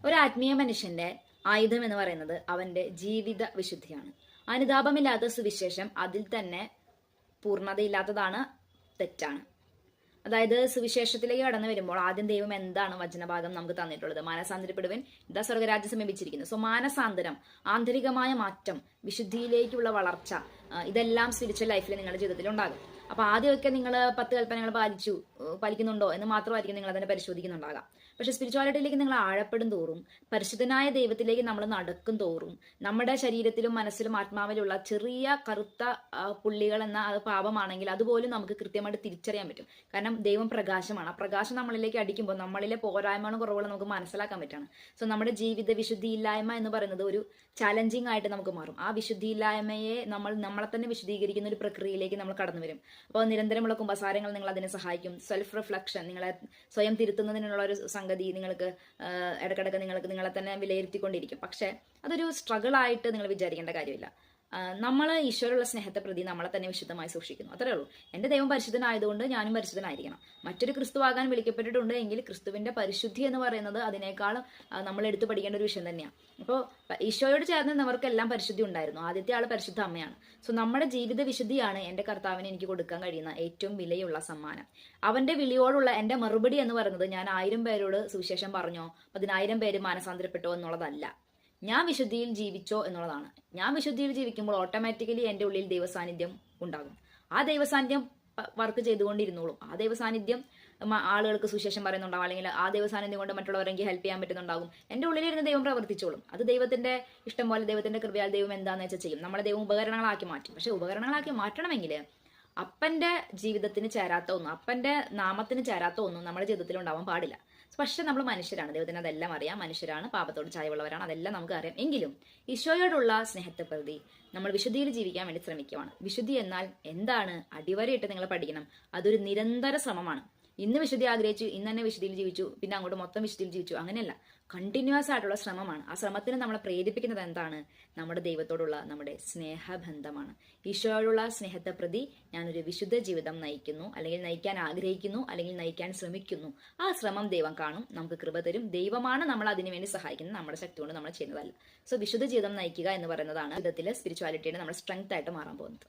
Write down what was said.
ഒരു ആത്മീയ മനുഷ്യന്റെ ആയുധം എന്ന് പറയുന്നത് അവന്റെ ജീവിത വിശുദ്ധിയാണ്. അനുതാപമില്ലാത്ത സുവിശേഷം അതിൽ തന്നെ പൂർണ്ണതയില്ലാത്തതാണ്, തെറ്റാണ്. അതായത് സുവിശേഷത്തിലേക്ക് കടന്നു വരുമ്പോൾ ആദ്യം ദൈവം എന്താണ് വചനഭാഗം നമുക്ക് തന്നിട്ടുള്ളത്? മാനസാന്തരപ്പെടുവൻ, ഇതാ സ്വർഗരാജ്യം സമീപിച്ചിരിക്കുന്നു. സോ മാനസാന്തരം, ആന്തരികമായ മാറ്റം, വിശുദ്ധിയിലേക്കുള്ള വളർച്ച, ഇതെല്ലാം സ്പിരിച്വൽ ലൈഫിൽ നിങ്ങളുടെ ജീവിതത്തിൽ ഉണ്ടാകും. അപ്പൊ ആദ്യമൊക്കെ നിങ്ങൾ 10 കൽപ്പനകൾ പാലിക്കുന്നുണ്ടോ എന്ന് മാത്രമായിരിക്കും നിങ്ങൾ അതിനെ പരിശോധിക്കുന്നുണ്ടാകാം. പക്ഷെ സ്പിരിച്വാലിറ്റിയിലേക്ക് നിങ്ങൾ ആഴപ്പെടും തോറും, പരിശുദ്ധനായ ദൈവത്തിലേക്ക് നമ്മൾ നടക്കും തോറും, നമ്മുടെ ശരീരത്തിലും മനസ്സിലും ആത്മാവിലുള്ള ചെറിയ കറുത്ത പുള്ളികൾ എന്ന അത് പാപമാണെങ്കിൽ അതുപോലും നമുക്ക് കൃത്യമായിട്ട് തിരിച്ചറിയാൻ പറ്റും. കാരണം ദൈവം പ്രകാശമാണ്. ആ പ്രകാശം നമ്മളിലേക്ക് അടിക്കുമ്പോൾ നമ്മളിലെ പോരായ്മകളും കുറവുകളും നമുക്ക് മനസ്സിലാക്കാൻ പറ്റുകയാണ്. സോ നമ്മുടെ ജീവിത വിശുദ്ധിയില്ലായ്മ എന്ന് പറയുന്നത് ഒരു ചാലഞ്ചിങ് ആയിട്ട് നമുക്ക് മാറും. ആ വിശുദ്ധിയില്ലായ്മയെ നമ്മളെ തന്നെ വിശദീകരിക്കുന്ന ഒരു പ്രക്രിയയിലേക്ക് നമ്മൾ കടന്നു വരും. അപ്പോൾ നിരന്തരമുള്ള കുമ്പസാരങ്ങൾ നിങ്ങൾ അതിനെ സഹായിക്കും. സെൽഫ് റിഫ്ലക്ഷൻ, നിങ്ങളെ സ്വയം തിരുത്തുന്നതിനുള്ള ഒരു സംഗതി നിങ്ങൾക്ക് ഇടയ്ക്കിടയ്ക്ക് നിങ്ങളെ തന്നെ വിലയിരുത്തിക്കൊണ്ടിരിക്കും. പക്ഷേ അതൊരു സ്ട്രഗിൾ ആയിട്ട് നിങ്ങൾ വിചാരിക്കേണ്ട കാര്യമില്ല. നമ്മൾ ഈശ്വരമുള്ള സ്നേഹത്തെ പ്രതി നമ്മളെ തന്നെ വിശുദ്ധമായി സൂക്ഷിക്കുന്നു, അത്രേ ഉള്ളൂ. എൻ്റെ ദൈവം പരിശുദ്ധനായതുകൊണ്ട് ഞാനും പരിശുദ്ധനായിരിക്കണം. മറ്റൊരു ക്രിസ്തുവാകാൻ വിളിക്കപ്പെട്ടിട്ടുണ്ട് എങ്കിൽ ക്രിസ്തുവിന്റെ പരിശുദ്ധി എന്ന് പറയുന്നത് അതിനേക്കാളും നമ്മൾ എടുത്തു പഠിക്കേണ്ട ഒരു വിഷയം തന്നെയാണ്. അപ്പോൾ ഈശോയോട് ചേർന്നവർക്കെല്ലാം പരിശുദ്ധി ഉണ്ടായിരുന്നു. ആദ്യത്തെ ആൾ പരിശുദ്ധ അമ്മയാണ്. സോ നമ്മുടെ ജീവിത വിശുദ്ധിയാണ് എൻ്റെ കർത്താവിന് എനിക്ക് കൊടുക്കാൻ കഴിയുന്ന ഏറ്റവും വിലയുള്ള സമ്മാനം. അവന്റെ വിളിയോടുള്ള എൻ്റെ മറുപടി എന്ന് പറയുന്നത് ഞാൻ 1000 പേരോട് സുവിശേഷം പറഞ്ഞോ 10,000 പേര് മാനസാന്തരപ്പെട്ടോ എന്നുള്ളതല്ല, ഞാൻ വിശുദ്ധിയിൽ ജീവിച്ചോ എന്നുള്ളതാണ്. ഞാൻ വിശുദ്ധിയിൽ ജീവിക്കുമ്പോൾ ഓട്ടോമാറ്റിക്കലി എൻ്റെ ഉള്ളിൽ ദൈവസാന്നിധ്യം ഉണ്ടാകും. ആ ദൈവസാന്നിധ്യം വർക്ക് ചെയ്തുകൊണ്ടിരുന്നോളും. ആ ദൈവസാന്നിധ്യം ആളുകൾക്ക് സുവിശേഷം പറയുന്നുണ്ടാവും, അല്ലെങ്കിൽ ആ ദൈവസാന്നിധ്യം കൊണ്ട് മറ്റുള്ളവരെങ്കിൽ ഹെൽപ്പ് ചെയ്യാൻ പറ്റുന്നുണ്ടാകും. എൻ്റെ ഉള്ളിലിരുന്ന് ദൈവം പ്രവർത്തിച്ചോളും. അത് ദൈവത്തിന്റെ ഇഷ്ടം പോലെ, ദൈവത്തിന്റെ കൃപയാൽ ദൈവം എന്താണെന്ന് വെച്ചാൽ ചെയ്യും. നമ്മളെ ദൈവം ഉപകരണങ്ങളാക്കി മാറ്റും. പക്ഷെ ഉപകരണങ്ങളാക്കി മാറ്റണമെങ്കിൽ അപ്പന്റെ ജീവിതത്തിന് ചേരാത്ത ഒന്നും, അപ്പന്റെ നാമത്തിന് ചേരാത്ത ഒന്നും നമ്മുടെ ജീവിതത്തിൽ ഉണ്ടാവാൻ പാടില്ല. പക്ഷെ നമ്മൾ മനുഷ്യരാണ്, ദൈവത്തിന് അതെല്ലാം അറിയാം. മനുഷ്യരാണ്, പാപത്തോട് ചായവുള്ളവരാണ്, അതെല്ലാം നമുക്ക് അറിയാം. എങ്കിലും ഈശോയോടുള്ള സ്നേഹത്തെ പ്രതി നമ്മൾ വിശുദ്ധിയിൽ ജീവിക്കാൻ വേണ്ടി ശ്രമിക്കുവാണ്. വിശുദ്ധി എന്നാൽ എന്താണ്? അടിവരയിട്ട് നിങ്ങൾ പഠിക്കണം. അതൊരു നിരന്തര ശ്രമമാണ്. ഇന്ന് വിശുദ്ധി ആഗ്രഹിച്ചു, ഇന്ന് തന്നെ വിശുദ്ധിയിൽ ജീവിച്ചു, പിന്നെ അങ്ങോട്ട് മൊത്തം വിശുദ്ധിയിൽ ജീവിച്ചു, അങ്ങനെയല്ല. കണ്ടിന്യൂസ് ആയിട്ടുള്ള ശ്രമമാണ്. ആ ശ്രമത്തിന് നമ്മളെ പ്രേരിപ്പിക്കുന്നത് എന്താണ്? നമ്മുടെ ദൈവത്തോടുള്ള നമ്മുടെ സ്നേഹബന്ധമാണ്. ഈശോയോടുള്ള സ്നേഹത്തെ പ്രതി ഞാനൊരു വിശുദ്ധ ജീവിതം നയിക്കുന്നു, അല്ലെങ്കിൽ നയിക്കാൻ ആഗ്രഹിക്കുന്നു, അല്ലെങ്കിൽ നയിക്കാൻ ശ്രമിക്കുന്നു. ആ ശ്രമം ദൈവം കാണും, നമുക്ക് കൃപ തരും. ദൈവമാണ് നമ്മൾ അതിനു വേണ്ടി സഹായിക്കുന്നത്, നമ്മുടെ ശക്തി കൊണ്ട് നമ്മൾ ചെയ്യുന്നതല്ല. സോ വിശുദ്ധ ജീവിതം നയിക്കുക എന്ന് പറയുന്നതാണ് ജീവിതത്തിലെ സ്പിരിച്വാലിറ്റിയുടെ നമ്മുടെ സ്ട്രെങ്ത് ആയിട്ട് മാറാൻ പോകുന്നത്.